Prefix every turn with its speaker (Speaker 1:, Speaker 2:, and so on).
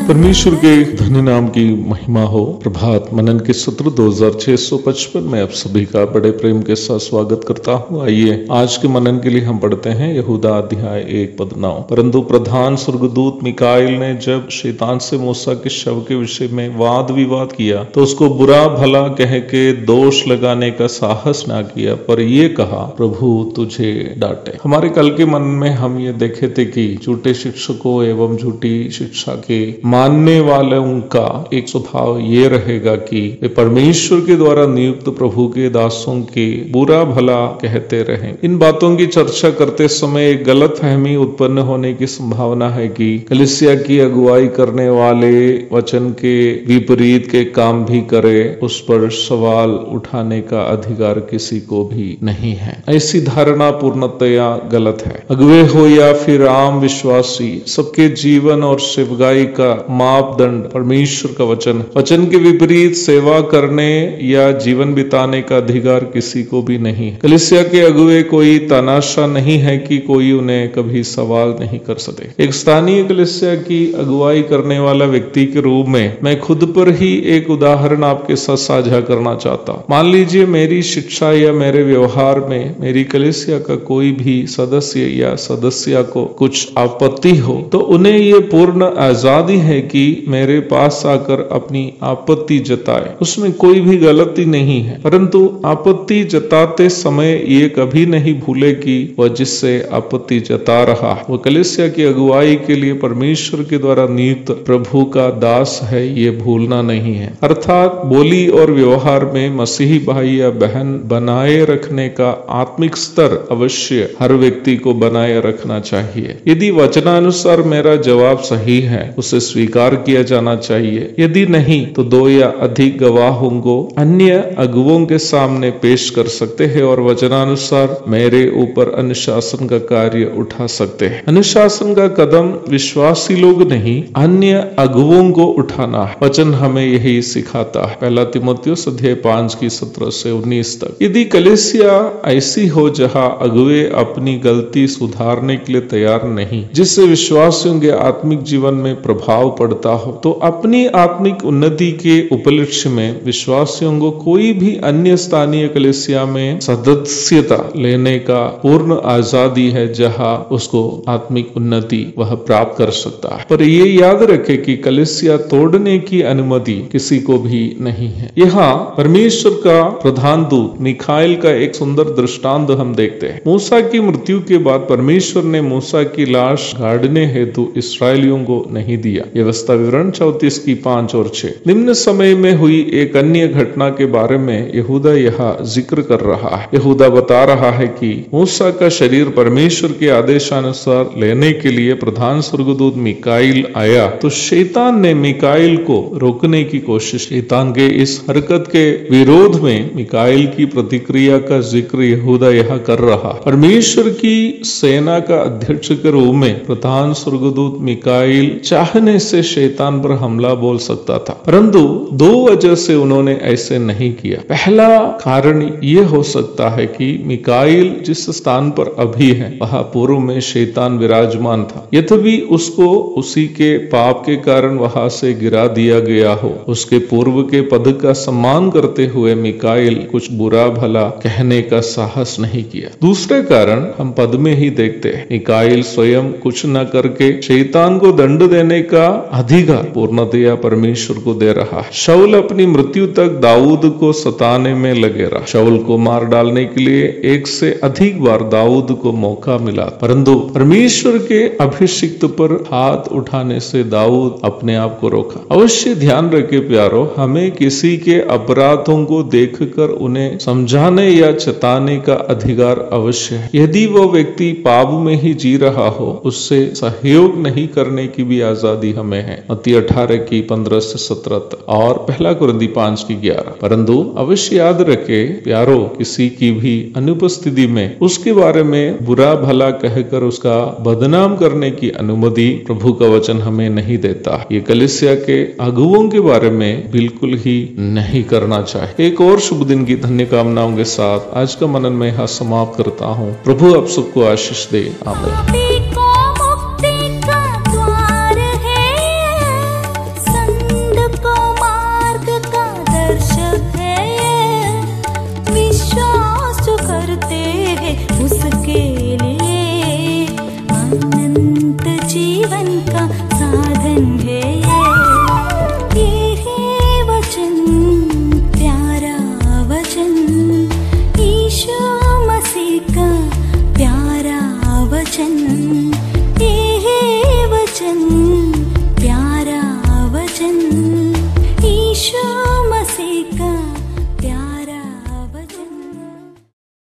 Speaker 1: परमेश्वर के धन्य नाम की महिमा हो। प्रभात मनन के सत्र 2655 में आप सभी का बड़े प्रेम के साथ स्वागत करता हूँ। आइए आज के मनन के लिए हम पढ़ते हैं यहूदा अध्याय 1:9। परंतु प्रधान स्वर्गदूत मिकाइल ने जब शैतान से मूसा के शव के विषय में वाद विवाद किया तो उसको बुरा भला कह के दोष लगाने का साहस ना किया, पर ये कहा प्रभु तुझे डांटे। हमारे कल के मन में हम ये देखे थे कि झूठे शिक्षकों एवं झूठी शिक्षा के मानने वालों का एक स्वभाव ये रहेगा कि वे परमेश्वर के द्वारा नियुक्त प्रभु के दासों के बुरा भला कहते रहें। इन बातों की चर्चा करते समय एक गलत फहमी उत्पन्न होने की संभावना है कि कलीसिया की अगुवाई करने वाले वचन के विपरीत के काम भी करे, उस पर सवाल उठाने का अधिकार किसी को भी नहीं है। ऐसी धारणा पूर्णतया गलत है। अगुवे हो या फिर आम विश्वासी, सबके जीवन और सेवकाई का मापदंड परमेश्वर का वचन के विपरीत सेवा करने या जीवन बिताने का अधिकार किसी को भी नहीं है। कलीसिया के अगुवे कोई तनाशा नहीं है कि कोई उन्हें कभी सवाल नहीं कर सके। एक स्थानीय कलीसिया की अगुवाई करने वाला व्यक्ति के रूप में मैं खुद पर ही एक उदाहरण आपके साथ साझा करना चाहता हूँ। मान लीजिए मेरी शिक्षा या मेरे व्यवहार में मेरी कलीसिया का कोई भी सदस्य या सदस्या को कुछ आपत्ति हो तो उन्हें ये पूर्ण आजादी है कि मेरे पास आकर अपनी आपत्ति जताए। उसमें कोई भी गलती नहीं है, परंतु आपत्ति जताते समय ये कभी नहीं भूले कि वह जिससे आपत्ति जता रहा है वह कलीसिया की अगुवाई के लिए परमेश्वर के द्वारा नियुक्त प्रभु का दास है, ये भूलना नहीं है। अर्थात बोली और व्यवहार में मसीही भाई या बहन बनाए रखने का आत्मिक स्तर अवश्य हर व्यक्ति को बनाए रखना चाहिए। यदि वचनानुसार मेरा जवाब सही है उसे स्वीकार किया जाना चाहिए, यदि नहीं तो 2 या अधिक गवाहों को अन्य अगुवों के सामने पेश कर सकते हैं और वचनानुसार मेरे ऊपर अनुशासन का कार्य उठा सकते हैं। अनुशासन का कदम विश्वासी लोग नहीं अन्य अगुवों को उठाना है। वचन हमें यही सिखाता है। 1 तीमुथियुस अध्याय 5 की 17 से 19 तक। यदि कलीसिया ऐसी हो जहां अगुवे अपनी गलती सुधारने के लिए तैयार नहीं, जिससे विश्वासियों के आत्मिक जीवन में प्रभाव पड़ता हो, तो अपनी आत्मिक उन्नति के उपलक्ष्य में विश्वासियों को कोई भी अन्य स्थानीय कलीसिया में सदस्यता लेने का पूर्ण आजादी है जहां उसको आत्मिक उन्नति वह प्राप्त कर सकता है। पर ये याद रखे कि कलीसिया तोड़ने की अनुमति किसी को भी नहीं है। यहाँ परमेश्वर का प्रधान दूत मिकाइल का एक सुंदर दृष्टांत हम देखते हैं। मूसा की मृत्यु के बाद परमेश्वर ने मूसा की लाश गाड़ने हेतु इस्राएलियों को नहीं दिया। व्यवस्था विवरण 34 की 5 और 6। निम्न समय में हुई एक अन्य घटना के बारे में यहूदा यहाँ जिक्र कर रहा है। यहूदा बता रहा है कि मूसा का शरीर परमेश्वर के आदेशानुसार लेने के लिए प्रधान स्वर्गदूत मिकाइल आया तो शैतान ने मिकाइल को रोकने की कोशिश। शैतान के इस हरकत के विरोध में मिकाइल की प्रतिक्रिया का जिक्र यहूदा यहाँ कर रहा। परमेश्वर की सेना का अध्यक्ष के रूप में प्रधान स्वर्गदूत मिकाइल चाहने से शैतान पर हमला बोल सकता था, परंतु 2 वजह से उन्होंने ऐसे नहीं किया। पहला कारण यह हो सकता है कि मिकाइल जिस स्थान पर अभी है वहां पूर्व में शैतान विराजमान था, यद्यपि उसको उसी के पाप के कारण वहां से गिरा दिया गया हो। उसके पूर्व के पद का सम्मान करते हुए मिकाइल कुछ बुरा भला कहने का साहस नहीं किया। दूसरे कारण हम पद में ही देखते हैं। मिकाइल स्वयं कुछ न करके शैतान को दंड देने का अधिकार पूर्णतया परमेश्वर को दे रहा है। शाऊल अपनी मृत्यु तक दाऊद को सताने में लगे रहा। शाऊल को मार डालने के लिए एक से अधिक बार दाऊद को मौका मिला, परंतु परमेश्वर के अभिषिक्त पर हाथ उठाने से दाऊद अपने आप को रोका। अवश्य ध्यान रखे प्यारो, हमें किसी के अपराधों को देखकर उन्हें समझाने या चेताने का अधिकार अवश्य है। यदि वो व्यक्ति पाप में ही जी रहा हो, उससे सहयोग नहीं करने की भी आजादी हमें है। मत्ती 18 की 15 से 17 तक और 1 कुरिन्थी 5 की 11। परंतु अवश्य याद रखे प्यारो, किसी की भी अनुपस्थिति में उसके बारे में बुरा भला कहकर उसका बदनाम करने की अनुमति प्रभु का वचन हमें नहीं देता। ये कलीसिया के अगुवों के बारे में बिल्कुल ही नहीं करना चाहिए। एक और शुभ दिन की धन्य कामनाओं के साथ आज का मनन में यहाँ समाप्त करता हूँ। प्रभु आप सबको आशीष दे। आमीन।